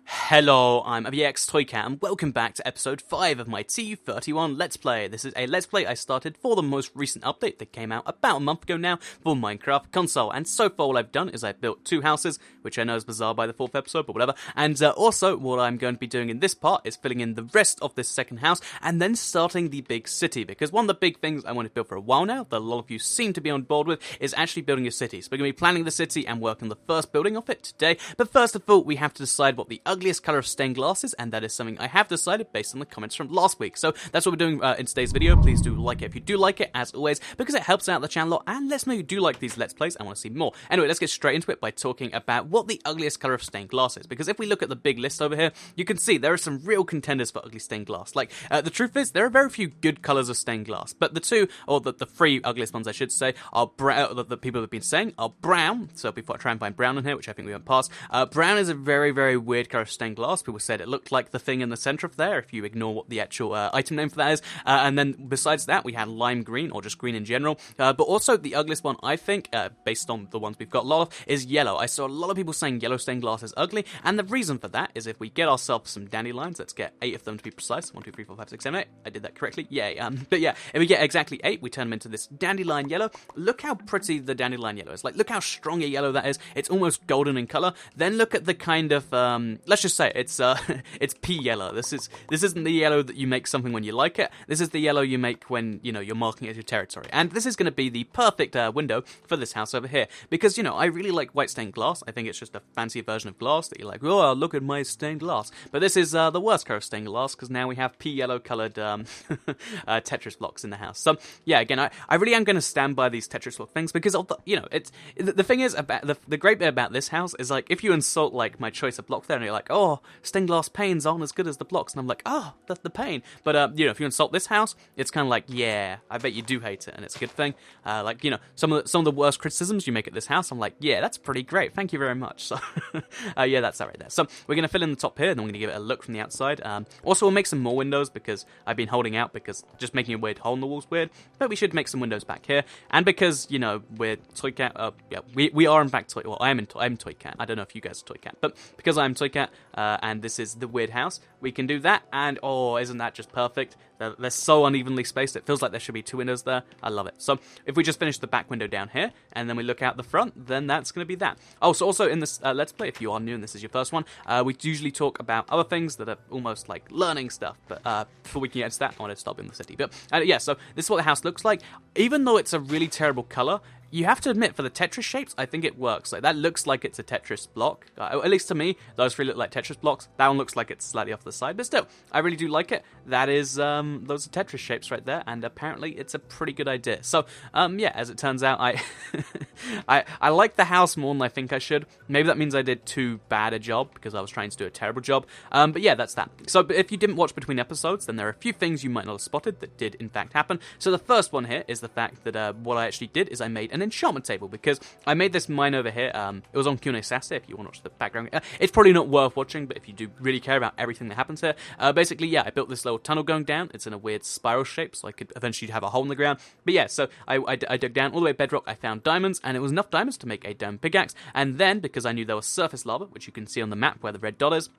Hello, I'm ABX Toycat, and welcome back to episode 5 of my TU31 Let's Play. This is a Let's Play I started for the most recent update that came out about a month ago now for Minecraft console, and so far all I've done is I've built 2 houses, which I know is bizarre by the 4th episode, but whatever, and also what I'm going to be doing in this part is filling in the rest of this second house, and then starting the big city, because one of the big things I wanted to build for a while now, that a lot of you seem to be on board with, is actually building a city. So we're going to be planning the city and working on the first building of it today, but first of all we have to decide what the ugliest colour of stained glass is, and that is something I have decided based on the comments from last week. So that's what we're doing in today's video. Please do like it if you do like it, as always, because it helps out the channel a lot and lets me know you do like these Let's Plays and want to see more. Anyway, let's get straight into it by talking about what the ugliest colour of stained glass is, because if we look at the big list over here, you can see there are some real contenders for ugly stained glass. Like, the truth is, there are very few good colours of stained glass, but the two, or the 3 ugliest ones I should say, are brown. The people have been saying are brown, so before I try and find brown in here, which I think we went past, brown is a very, very weird colour of stained glass. People said it looked like the thing in the centre of there, if you ignore what the actual item name for that is, and then besides that, we had lime green, or just green in general, but also the ugliest one, I think, based on the ones we've got a lot of, is yellow. I saw a lot of people saying yellow stained glass is ugly, and the reason for that is if we get ourselves some dandelions, let's get 8 of them to be precise, 1, 2, 3, 4, 5, 6, 7, 8, I did that correctly, yay, but yeah, if we get exactly 8, we turn them into this dandelion yellow. Look how pretty the dandelion yellow is, like, look how strong a yellow that is, it's almost golden in colour. Then look at the kind of, let's just say, it's pea yellow. This isn't the yellow that you make something when you like it. This is the yellow you make when, you know, you're marking it as your territory. And this is going to be the perfect window for this house over here. Because, you know, I really like white stained glass. I think it's just a fancy version of glass that you're like, oh, look at my stained glass. But this is the worst kind of stained glass, because now we have pea yellow coloured Tetris blocks in the house. So, yeah, again, I really am going to stand by these Tetris block things, because, of the, you know, it's the thing is, about the great bit about this house is, like, if you insult, like, my choice of block there, and you're like, oh, stained glass panes aren't as good as the blocks, and I'm like, oh, that's the pain. But you know, if you insult this house, it's kind of like, yeah, I bet you do hate it, and it's a good thing. Like, you know, some of the worst criticisms you make at this house, I'm like, yeah, that's pretty great, thank you very much. So yeah, that's that right there. So we're gonna fill in the top here, and then we're gonna give it a look from the outside. Also, we'll make some more windows, because I've been holding out, because just making a weird hole in the wall's weird. But we should make some windows back here, and because, you know, we're Toycat. Yeah, we are in fact Toy. Well, I'm Toycat. I don't know if you guys are Toycat, but because I'm Toycat, and this is the weird house, we can do that. And oh, isn't that just perfect? They're so unevenly spaced, it feels like there should be 2 windows there. I love it. So if we just finish the back window down here, and then we look out the front, then that's going to be that. Oh, so also in this Let's Play, if you are new and this is your first one, we usually talk about other things that are almost like learning stuff, but before we can get into that, I want to stop in the city. But yeah, so this is what the house looks like. Even though it's a really terrible colour, you have to admit, for the Tetris shapes, I think it works. Like, that looks like it's a Tetris block. At least to me, those 3 look like Tetris blocks. That one looks like it's slightly off the side, but still, I really do like it. That is, those are Tetris shapes right there, and apparently it's a pretty good idea. So, yeah, as it turns out, I like the house more than I think I should. Maybe that means I did too bad a job, because I was trying to do a terrible job. But yeah, that's that. So, if you didn't watch between episodes, then there are a few things you might not have spotted that did, in fact, happen. So the first one here is the fact that what I actually did is I made an enchantment table, because I made this mine over here. It was on Q&A Saturday, if you want to watch the background. It's probably not worth watching, but if you do really care about everything that happens here, basically, yeah, I built this little tunnel going down. It's in a weird spiral shape, so I could eventually have a hole in the ground. But yeah, so I dug down all the way bedrock, I found diamonds, and it was enough diamonds to make a diamond pickaxe, and then, because I knew there was surface lava, which you can see on the map where the red dot is,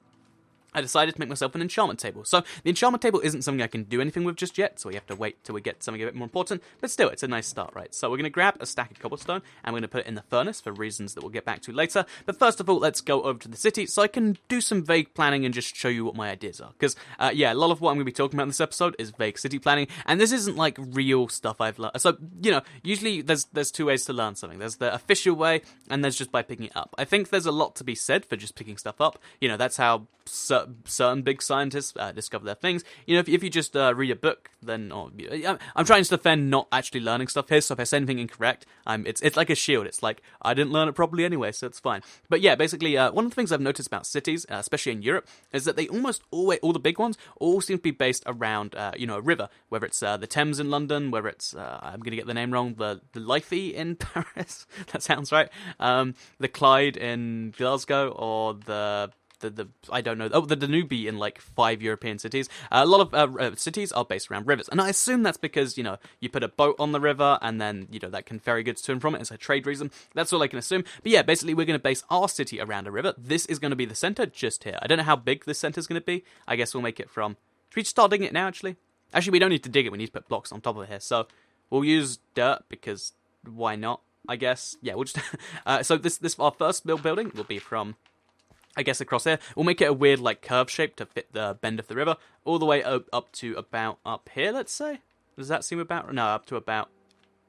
I decided to make myself an enchantment table. So the enchantment table isn't something I can do anything with just yet, so we have to wait till we get something a bit more important, but still, it's a nice start, right? So we're going to grab a stack of cobblestone, and we're going to put it in the furnace for reasons that we'll get back to later. But first of all, let's go over to the city so I can do some vague planning and just show you what my ideas are. Because, yeah, a lot of what I'm going to be talking about in this episode is vague city planning, and this isn't like real stuff I've learned. So, you know, usually there's 2 ways to learn something. There's the official way, and there's just by picking it up. I think there's a lot to be said for just picking stuff up. You know, that's how certain big scientists discover their things. You know, if you just read a book, then I'm trying to defend not actually learning stuff here. So if I say anything incorrect, it's like a shield. It's like I didn't learn it properly anyway, so it's fine. But yeah, basically, one of the things I've noticed about cities, especially in Europe, is that they almost always, all the big ones, all seem to be based around you know, a river. Whether it's the Thames in London, whether it's I'm gonna get the name wrong, the Liffey in Paris. That sounds right. The Clyde in Glasgow, or the I don't know. Oh, the Danube in like 5 European cities. A lot of cities are based around rivers, and I assume that's because you put a boat on the river, and then that can ferry goods to and from it. It's a trade reason. That's all I can assume. But yeah, basically we're going to base our city around a river. This is going to be the center just here. I don't know how big this center is going to be. I guess we'll make it from. Should we start digging it now? Actually, we don't need to dig it. We need to put blocks on top of it here. So we'll use dirt because why not? I guess. Yeah, we'll just. So this our first building will be from. I guess across here. We'll make it a weird like curve shape to fit the bend of the river, all the way up to about up here, let's say. Does that seem about... No, up to about...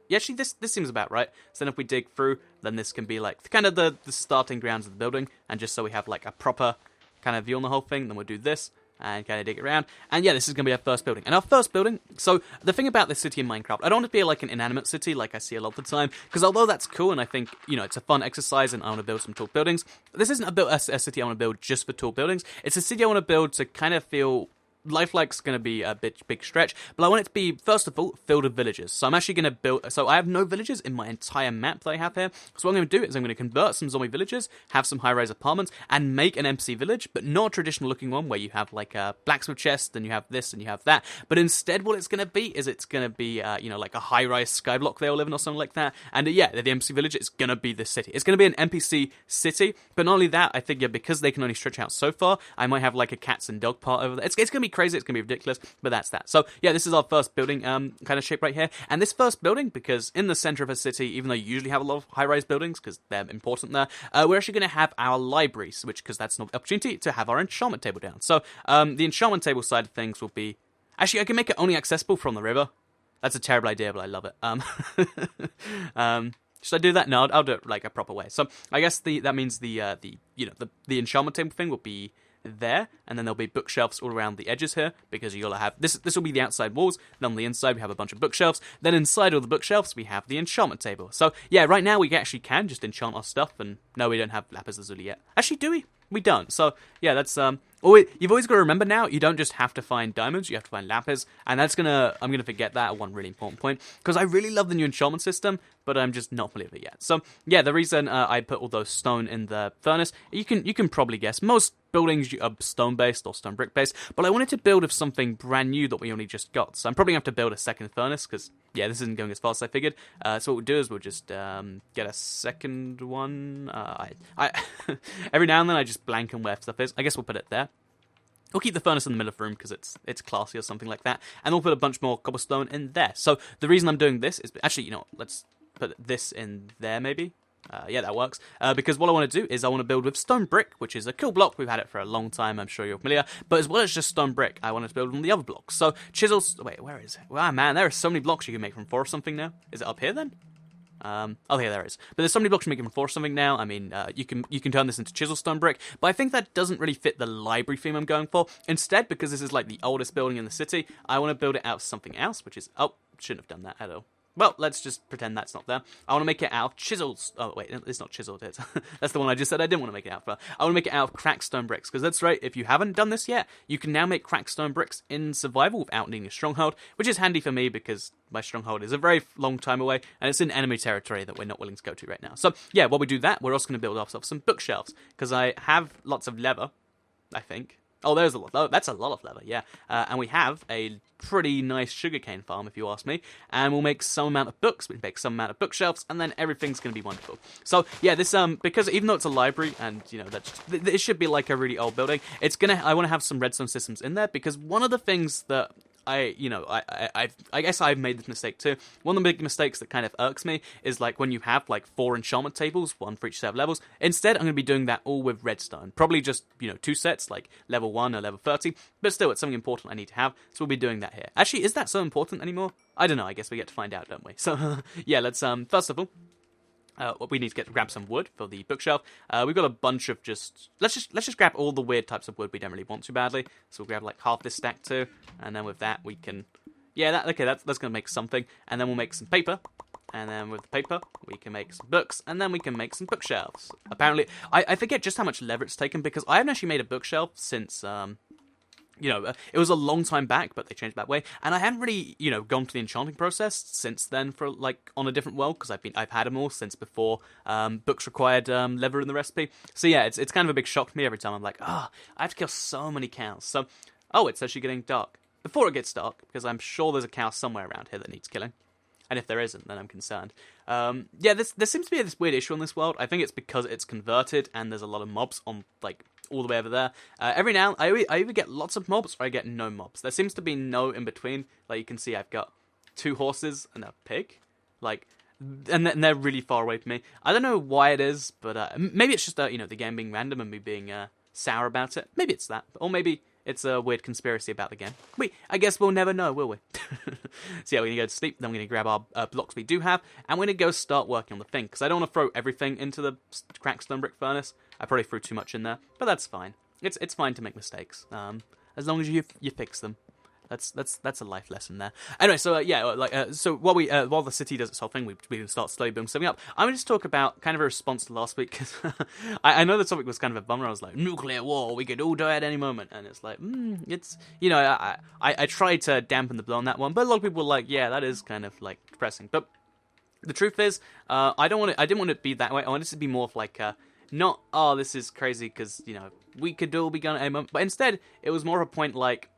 Yeah, actually, this seems about right. So then if we dig through, then this can be like kind of the starting grounds of the building, and just so we have like a proper kind of view on the whole thing, then we'll do this. And kind of dig it around. And yeah, this is going to be our first building. And our first building, so the thing about this city in Minecraft, I don't want it to be like an inanimate city like I see a lot of the time, because although that's cool and I think, it's a fun exercise and I want to build some tall buildings, this isn't a city I want to build just for tall buildings. It's a city I want to build to kind of feel... Lifelike's going to be a big stretch, but I want it to be, first of all, filled with villages. So I'm actually going to build... So I have no villages in my entire map that I have here. So what I'm going to do is I'm going to convert some zombie villages, have some high-rise apartments, and make an MC village, but not a traditional-looking one where you have, like, a blacksmith chest, and you have this, and you have that. But instead, what it's going to be is it's going to be, like a high-rise skyblock they all live in or something like that. And, yeah, the MC village is going to be the city. It's going to be an NPC city, but not only that, I think, because they can only stretch out so far, I might have, like, a cats and dog part over there. It's going to be crazy, it's going to be ridiculous, but that's that. So yeah, this is our first building kind of shape right here, and this first building, because in the center of a city, even though you usually have a lot of high-rise buildings because they're important there, we're actually going to have our libraries, because that's an opportunity to have our enchantment table down. So the enchantment table side of things will be, actually I can make it only accessible from the river. That's a terrible idea, but I love it. Should I do that? No, I'll do it like a proper way. So I guess that means the enchantment table thing will be there, and then there'll be bookshelves all around the edges here, because you'll have this will be the outside walls, then on the inside we have a bunch of bookshelves, then inside all the bookshelves we have the enchantment table. So yeah, right now we actually can just enchant our stuff, and no, we don't have lapis lazuli yet. Actually, do we? We don't. So yeah, that's you've always got to remember now, you don't just have to find diamonds, you have to find lapis, and I'm gonna forget that at one really important point, because I really love the new enchantment system, but I'm just not familiar with it yet. So yeah, the reason I put all those stone in the furnace, you can probably guess, most buildings are stone based or stone brick based, but I wanted to build of something brand new that we only just got, so I'm probably gonna have to build a second furnace, because yeah, this isn't going as fast as I figured. So what we'll do is we'll just get a second one. I every now and then I just blank on where stuff is. I guess we'll put it there. We'll keep the furnace in the middle of the room because it's classy or something like that, and we'll put a bunch more cobblestone in there. So the reason I'm doing this is actually, let's put this in there maybe. Yeah, that works. Because what I want to do is I want to build with stone brick, which is a cool block. We've had it for a long time. I'm sure you're familiar. But as well as just stone brick, I want to build on the other blocks. So chisels. Wait, where is it? Wow, man, there are so many blocks you can make from 4 or something now. Is it up here then? Oh, yeah, there is. But there's so many blocks you can make from 4 or something now. I mean, you can turn this into chisel stone brick. But I think that doesn't really fit the library theme I'm going for. Instead, because this is like the oldest building in the city, I want to build it out of something else, which is... Oh, shouldn't have done that at all. Well, let's just pretend that's not there. I want to make it out of chisels. Oh, wait, it's not chiseled. That's the one I just said I didn't want to make it out of. I want to make it out of cracked stone bricks, because that's right, if you haven't done this yet, you can now make cracked stone bricks in survival without needing a stronghold, which is handy for me, because my stronghold is a very long time away, and it's in enemy territory that we're not willing to go to right now. So, yeah, while we do that, we're also going to build ourselves some bookshelves, because I have lots of leather, I think. Oh, there's a lot. Oh, that's a lot of leather, yeah. And we have a pretty nice sugarcane farm, if you ask me. And we'll make some amount of books, we'll make some amount of bookshelves, and then everything's going to be wonderful. So, yeah, this, because even though it's a library, and, it should be like a really old building, I want to have some redstone systems in there, because one of the things that I guess I've made this mistake too. One of the big mistakes that kind of irks me is like when you have like 4 enchantment tables, 1 for each set of levels. Instead, I'm going to be doing that all with redstone. Probably just, 2 sets, like level 1 or level 30. But still, it's something important I need to have. So we'll be doing that here. Actually, is that so important anymore? I don't know. I guess we get to find out, don't we? So, yeah, let's, first of all, we need to grab some wood for the bookshelf. We've got a bunch of let's just grab all the weird types of wood we don't really want too badly. So we'll grab like half this stack too, and then with that we can, that's gonna make something, and then we'll make some paper, and then with the paper we can make some books, and then we can make some bookshelves. Apparently, I forget just how much leather it's taken, because I haven't actually made a bookshelf since it was a long time back, but they changed that way. And I hadn't really, gone to the enchanting process since then for like on a different world because I've had them all since before books required leather in the recipe. So yeah, it's kind of a big shock to me every time. I'm like, I have to kill so many cows. So it's actually getting dark before it gets dark because I'm sure there's a cow somewhere around here that needs killing. And if there isn't, then I'm concerned. There seems to be this weird issue on this world. I think it's because it's converted and there's a lot of mobs on like all the way over there. Every now I either get lots of mobs or I get no mobs. There seems to be no in between. Like you can see, I've got 2 horses and a pig. And they're really far away from me. I don't know why it is, but maybe it's just the game being random and me being sour about it. Maybe it's that, or maybe it's a weird conspiracy about the game. I guess we'll never know, will we? So yeah, we're going to go to sleep, then we're going to grab our blocks we do have, and we're going to go start working on the thing, because I don't want to throw everything into the cracked stone brick furnace. I probably threw too much in there, but that's fine. It's fine to make mistakes, as long as you fix them. That's a life lesson there. Anyway, so so while the city does its whole thing, we can start slowly building something up. I'm going to just talk about kind of a response to last week because I know the topic was kind of a bummer. I was like, nuclear war, we could all die at any moment, and it's like, it's I tried to dampen the blow on that one, but a lot of people were like, yeah, that is kind of like depressing. But the truth is, I didn't want it to be that way. I wanted it to be more of like not this is crazy because we could all be gone at any moment, but instead it was more of a point like.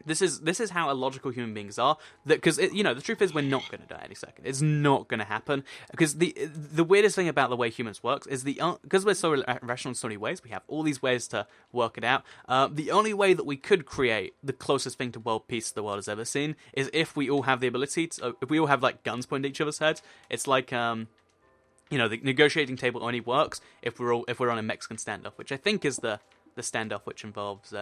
This is how illogical human beings are. Because the truth is we're not going to die any second. It's not going to happen. Because the weirdest thing about the way humans works is because we're so rational in so many ways, we have all these ways to work it out. The only way that we could create the closest thing to world peace the world has ever seen is if we all have the ability to. If we all have like guns pointed at each other's heads. It's like the negotiating table only works if we're on a Mexican standoff, which I think is the standoff which involves.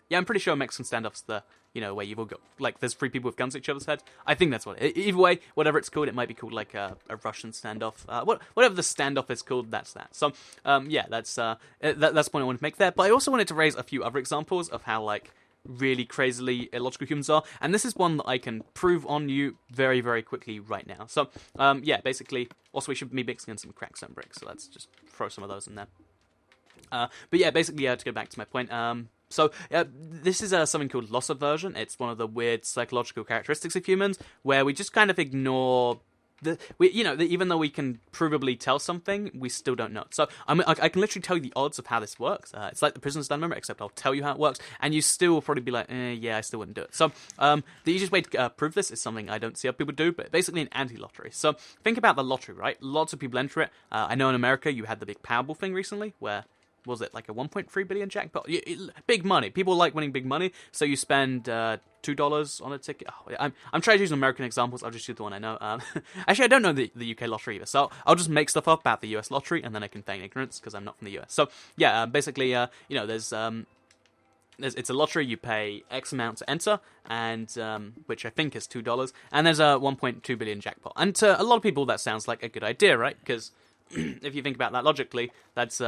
Yeah, I'm pretty sure Mexican standoff's the, where you've all got, like, there's 3 people with guns at each other's head. I think that's what either way, whatever it's called, it might be called, like, a Russian standoff. Whatever the standoff is called, that's that. So, that's the point I wanted to make there. But I also wanted to raise a few other examples of how, like, really crazily illogical humans are. And this is one that I can prove on you very, very quickly right now. So, basically, also we should be mixing in some cracked stone bricks. So let's just throw some of those in there. But yeah, basically, to go back to my point, this is something called loss aversion. It's one of the weird psychological characteristics of humans where we just kind of ignore even though we can provably tell something, we still don't know. So I can literally tell you the odds of how this works. It's like the prisoner's dilemma, except I'll tell you how it works, and you still will probably be like, yeah, I still wouldn't do it. So the easiest way to prove this is something I don't see other people do, but basically an anti-lottery. So think about the lottery, right? Lots of people enter it. I know in America you had the big Powerball thing recently, where was it like a 1.3 billion jackpot? Big money. People like winning big money, so you spend $2 on a ticket. I'm trying to use American examples. I'll just use the one I know. Actually, I don't know the UK lottery either, so I'll just make stuff up about the US lottery, and then I can feign ignorance because I'm not from the US. So yeah, basically, there's it's a lottery. You pay X amount to enter, and which I think is $2, and there's a 1.2 billion jackpot. And to a lot of people, that sounds like a good idea, right? Because if you think about that logically, that's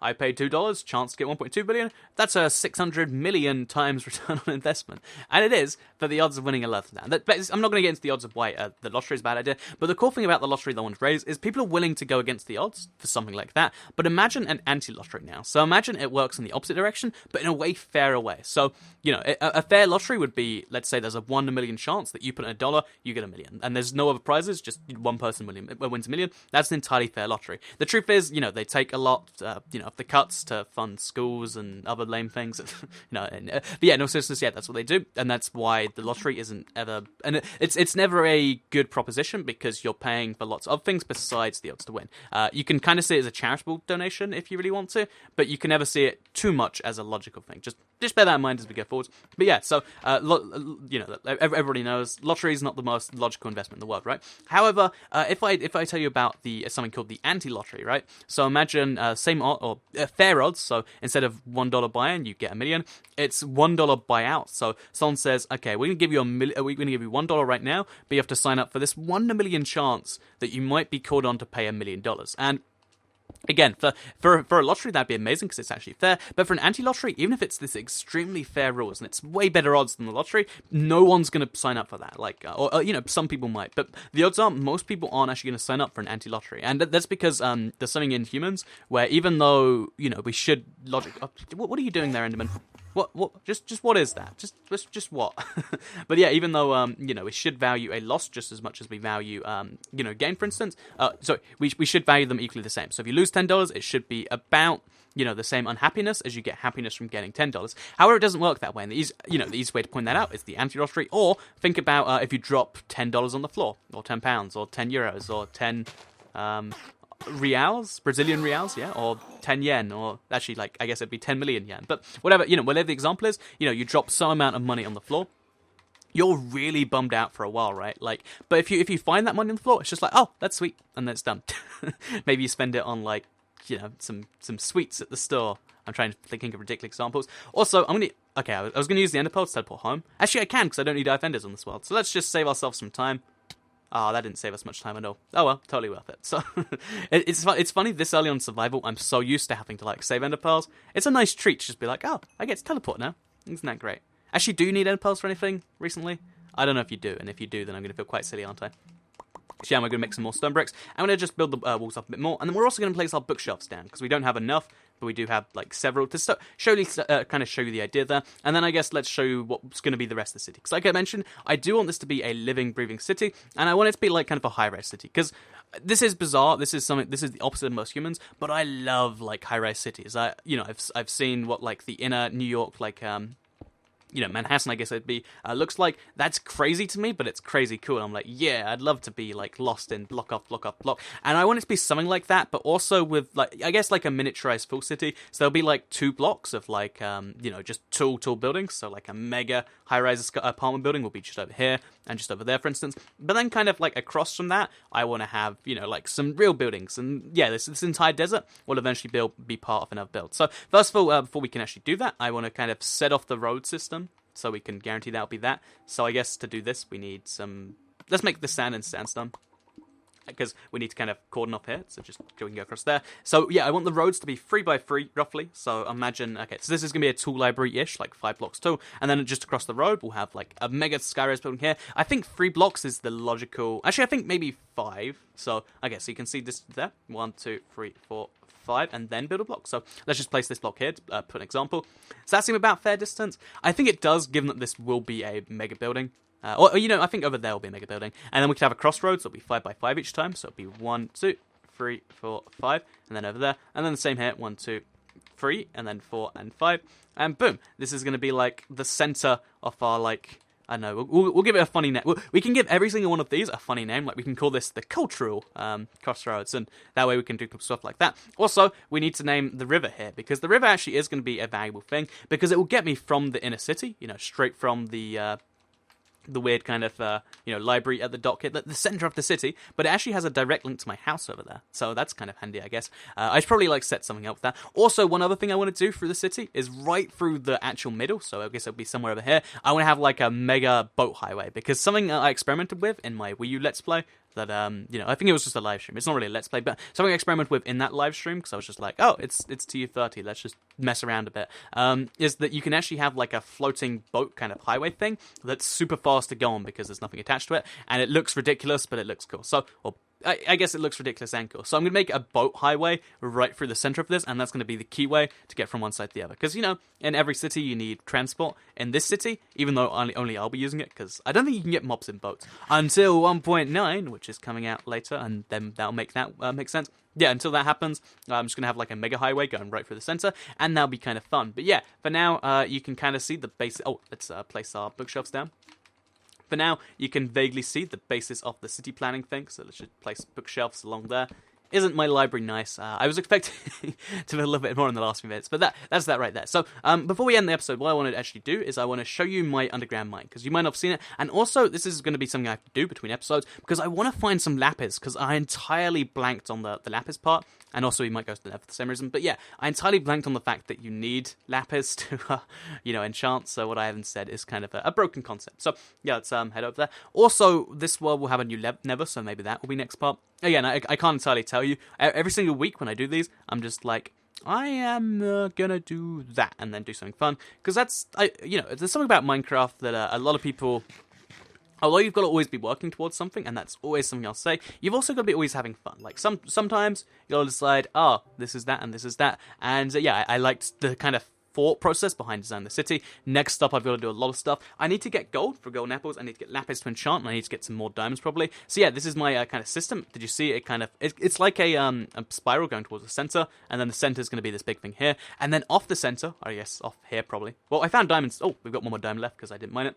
I paid $2, chance to get 1.2 billion. That's a 600 million times return on investment. And it is, but the odds of winning are low now. I'm not going to get into the odds of why the lottery is a bad idea, but the cool thing about the lottery that I want to raise is people are willing to go against the odds for something like that. But imagine an anti-lottery now. So imagine it works in the opposite direction, but in a way fairer way. So, a fair lottery would be, let's say there's a 1 in a million chance that you put in $1, you get $1 million. And there's no other prizes, just one person wins $1 million. That's an entirely fair lottery. The truth is, they take a lot, of the cuts to fund schools and other lame things. But yeah, no seriousness, yeah, that's what they do, and that's why the lottery isn't ever, and it's never a good proposition because you're paying for lots of things besides the odds to win. You can kind of see it as a charitable donation if you really want to, but you can never see it too much as a logical thing. Just bear that in mind as we go forward. But yeah, so everybody knows lottery is not the most logical investment in the world, right? However, if I tell you about something called the anti-lottery, right? So imagine same odd or fair odds. So instead of $1 buy-in, you get $1 million. It's $1 buyout. So someone says, okay, we're gonna give you we're gonna give you $1 right now, but you have to sign up for this 1 in a million chance that you might be called on to pay $1 million. And Again, for a lottery, that'd be amazing because it's actually fair. But for an anti-lottery, even if it's this extremely fair rules and it's way better odds than the lottery, no one's going to sign up for that. Like, or some people might, but the odds are most people aren't actually going to sign up for an anti-lottery, and that's because there's something in humans where even though we should logic. What are you doing there, Enderman? What? Just what is that? Just what? But yeah, even though we should value a loss just as much as we value gain, for instance. So we should value them equally the same. So if you lose $10, it should be about the same unhappiness as you get happiness from getting $10. However, it doesn't work that way. And the easy way to point that out is the anti-lottery. Or think about if you drop $10 on the floor, or £10, or €10, or 10. Reals, Brazilian reals, yeah, or 10 yen, or actually, like, I guess it'd be 10 million yen, but whatever, whatever the example is, you drop some amount of money on the floor, you're really bummed out for a while, right? Like, but if you find that money on the floor, it's just like, oh, that's sweet, and then it's done. Maybe you spend it on, like, some sweets at the store. I'm trying to think of ridiculous examples. Also, I was gonna use the ender pearl to teleport home. Actually, I can, because I don't need defenders on this world, so let's just save ourselves some time. Oh, that didn't save us much time at all. Oh well, totally worth it. So, it's funny, this early on survival, I'm so used to having to, like, save ender pearls. It's a nice treat to just be like, oh, I get to teleport now. Isn't that great? Actually, do you need ender pearls for anything recently? I don't know if you do, and if you do, then I'm going to feel quite silly, aren't I? So yeah, we're going to make some more stone bricks. I'm going to just build the walls up a bit more, and then we're also going to place our bookshelves down, because we don't have enough, but we do have, like, several to show you the idea there. And then I guess let's show you what's going to be the rest of the city. Because like I mentioned, I do want this to be a living, breathing city, and I want it to be, like, kind of a high-rise city. Because this is bizarre, this is the opposite of most humans, but I love, like, high-rise cities. I've seen what, like, the inner New York, like, Manhattan, I guess it'd be, looks like. That's crazy to me, but it's crazy cool. I'm like, yeah, I'd love to be, like, lost in block off block off block. And I want it to be something like that, but also with, like, I guess, like, a miniaturized full city. So there'll be, like, 2 blocks of, like, just tall buildings. So, like, a mega high-rise apartment building will be just over here and just over there, for instance. But then kind of, like, across from that, I want to have, like, some real buildings. And, yeah, this entire desert will eventually be part of another build. So, first of all, before we can actually do that, I want to kind of set off the road system, so we can guarantee that'll be that. So I guess to do this, we need some... Let's make the sand and sandstone, because we need to kind of cordon off here, so just we can go across there. So yeah, I want the roads to be 3 by 3, roughly. So imagine, okay, so this is going to be a tool library-ish, like 5 blocks tall, and then just across the road, we'll have like a mega skyrise building here. I think 3 blocks is the logical... Actually, I think maybe 5. So, okay, so you can see this there. 1, 2, 3, 4, 5, and then build a block. So let's just place this block here to put an example. Does that seem about fair distance? I think it does, given that this will be a mega building. I think over there will be a mega building. And then we could have a crossroads. It'll be 5 by 5 each time. So it'll be 1, 2, 3, 4, 5. And then over there. And then the same here. 1, 2, 3. And then 4 and 5. And boom. This is going to be like the center of our, like... I don't know, we'll give it a funny name. We can give every single one of these a funny name. Like, we can call this the cultural crossroads, and that way we can do stuff like that. Also, we need to name the river here, because the river actually is going to be a valuable thing, because it will get me from the inner city, straight from the weird kind of, library at the dock here, the center of the city, but it actually has a direct link to my house over there. So that's kind of handy, I guess. I should probably, like, set something up with that. Also, one other thing I want to do through the city is right through the actual middle, so I guess it'll be somewhere over here. I want to have, like, a mega boat highway, because something I experimented with in my Wii U Let's Play, that, I think it was just a live stream. It's not really a Let's Play, but something I experimented with in that live stream, because I was just like, oh, it's TU30, let's just mess around a bit, is that you can actually have, like, a floating boat kind of highway thing that's super fast to go on because there's nothing attached to it, and it looks ridiculous, but it looks cool. So, I guess it looks ridiculous and cool. So I'm going to make a boat highway right through the center of this, and that's going to be the key way to get from one side to the other. Because, in every city you need transport. In this city, even though only I'll be using it, because I don't think you can get mobs in boats until 1.9, which is coming out later, and then that'll make that make sense. Yeah, until that happens, I'm just going to have like a mega highway going right through the center, and that'll be kind of fun. But yeah, for now, you can kind of see the basic... Oh, let's place our bookshelves down. For now, you can vaguely see the basis of the city planning thing, so let's just place bookshelves along there. Isn't my library nice? I was expecting to be a little bit more in the last few minutes, but that's that right there. So, before we end the episode, what I want to actually do is I want to show you my underground mine, because you might not have seen it, and also, this is going to be something I have to do between episodes, because I want to find some lapis, because I entirely blanked on the lapis part, and also you might go to the nether for the same reason, but yeah, I entirely blanked on the fact that you need lapis to, enchant, so what I haven't said is kind of a broken concept. So, yeah, let's head over there. Also, this world will have a new nether, so maybe that will be next part. again, I can't entirely tell you. Every single week when I do these, I'm just like, I am gonna do that and then do something fun, because there's something about Minecraft that a lot of people. Although you've got to always be working towards something, and that's always something I'll say, you've also got to be always having fun. Like, sometimes you'll decide, this is that, and this is that. And, I liked the kind of thought process behind designing the city. Next up, I've got to do a lot of stuff. I need to get gold for golden apples, I need to get lapis to enchant, and I need to get some more diamonds, probably. So, this is my kind of system. Did you see it? It's like a spiral going towards the center, and then the center is going to be this big thing here. And then off the center, I guess off here, probably. Well, I found diamonds. Oh, we've got one more diamond left, because I didn't mine it.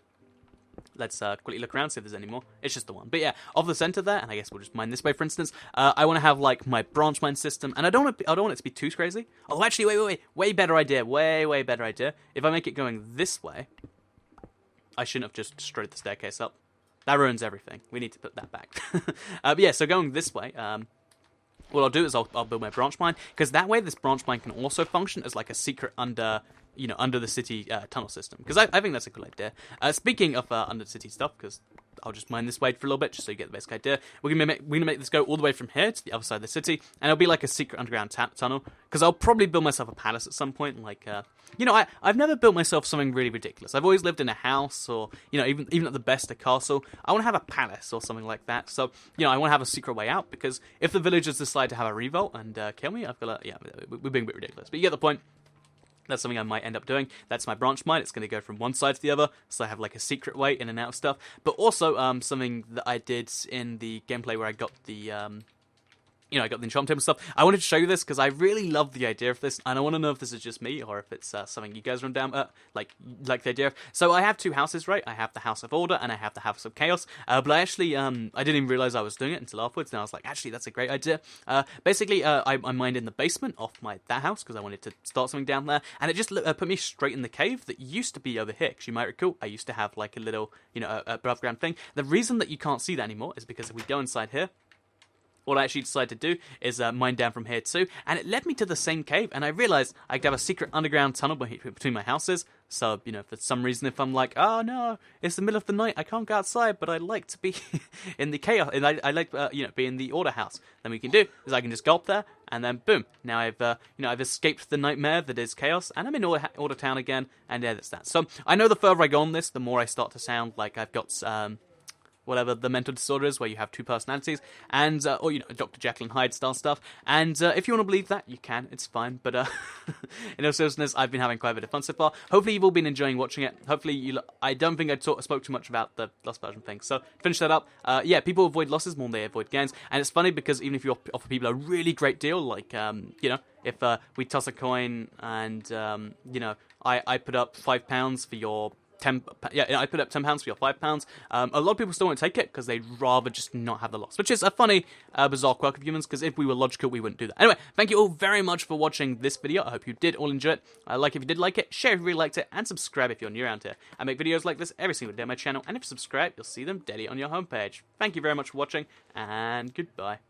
Let's quickly look around, see if there's any more. It's just the one. But yeah, off the center there, and I guess we'll just mine this way, for instance. I want to have, like, my branch mine system, and I don't want it to be too crazy. Oh, actually, wait. Way better idea. Way better idea. If I make it going this way, I shouldn't have just destroyed the staircase up. That ruins everything. We need to put that back. But yeah, so going this way, what I'll do is I'll build my branch mine, because that way this branch mine can also function as, like, a secret under the city tunnel system, because I think that's a good idea. Speaking of under the city stuff, because I'll just mine this way for a little bit, just so you get the basic idea. We're gonna make this go all the way from here to the other side of the city, and it'll be like a secret underground tunnel, because I'll probably build myself a palace at some point. Like, I've never built myself something really ridiculous. I've always lived in a house, or, even at the best, a castle. I want to have a palace or something like that. So, I want to have a secret way out, because if the villagers decide to have a revolt and kill me, I feel like, we're being a bit ridiculous. But you get the point. That's something I might end up doing. That's my branch mine. It's going to go from one side to the other, so I have, like, a secret way in and out of stuff. But also, something that I did in the gameplay where I got the, I got the enchantment table stuff. I wanted to show you this because I really love the idea of this, and I want to know if this is just me or if it's something you guys run down, like the idea of. So I have two houses, right? I have the House of Order and I have the House of Chaos. But I actually, I didn't even realize I was doing it until afterwards, and I was like, actually, that's a great idea. Basically, I mined in the basement off that house because I wanted to start something down there, and it just put me straight in the cave that used to be over here. Because you might recall, I used to have like a little, above ground thing. The reason that you can't see that anymore is because if we go inside here, what I actually decided to do is mine down from here too, and it led me to the same cave, and I realized I could have a secret underground tunnel between my houses, so, for some reason, if I'm like, oh no, it's the middle of the night, I can't go outside, but I like to be in the chaos, and I like, be in the order house, then what we can do is I can just go up there, and then boom, now I've escaped the nightmare that is chaos, and I'm in order town again, and yeah, that's that. So, I know the further I go on this, the more I start to sound like I've got, whatever the mental disorder is, where you have two personalities, and, or, Dr. Jekyll and Hyde style stuff, and if you want to believe that, you can, it's fine, but, in all seriousness, I've been having quite a bit of fun so far. Hopefully you've all been enjoying watching it. Hopefully I don't think I spoke too much about the lost version thing, so, finish that up. People avoid losses more than they avoid gains, and it's funny because even if you offer people a really great deal, like, if, we toss a coin, and, I put up £5 for your I put up £10 for your £5. A lot of people still won't take it because they'd rather just not have the loss, which is a funny, bizarre quirk of humans, because if we were logical, we wouldn't do that. Anyway, thank you all very much for watching this video. I hope you did all enjoy it. Like if you did like it, share if you really liked it, and subscribe if you're new around here. I make videos like this every single day on my channel, and if you subscribe, you'll see them daily on your homepage. Thank you very much for watching, and goodbye.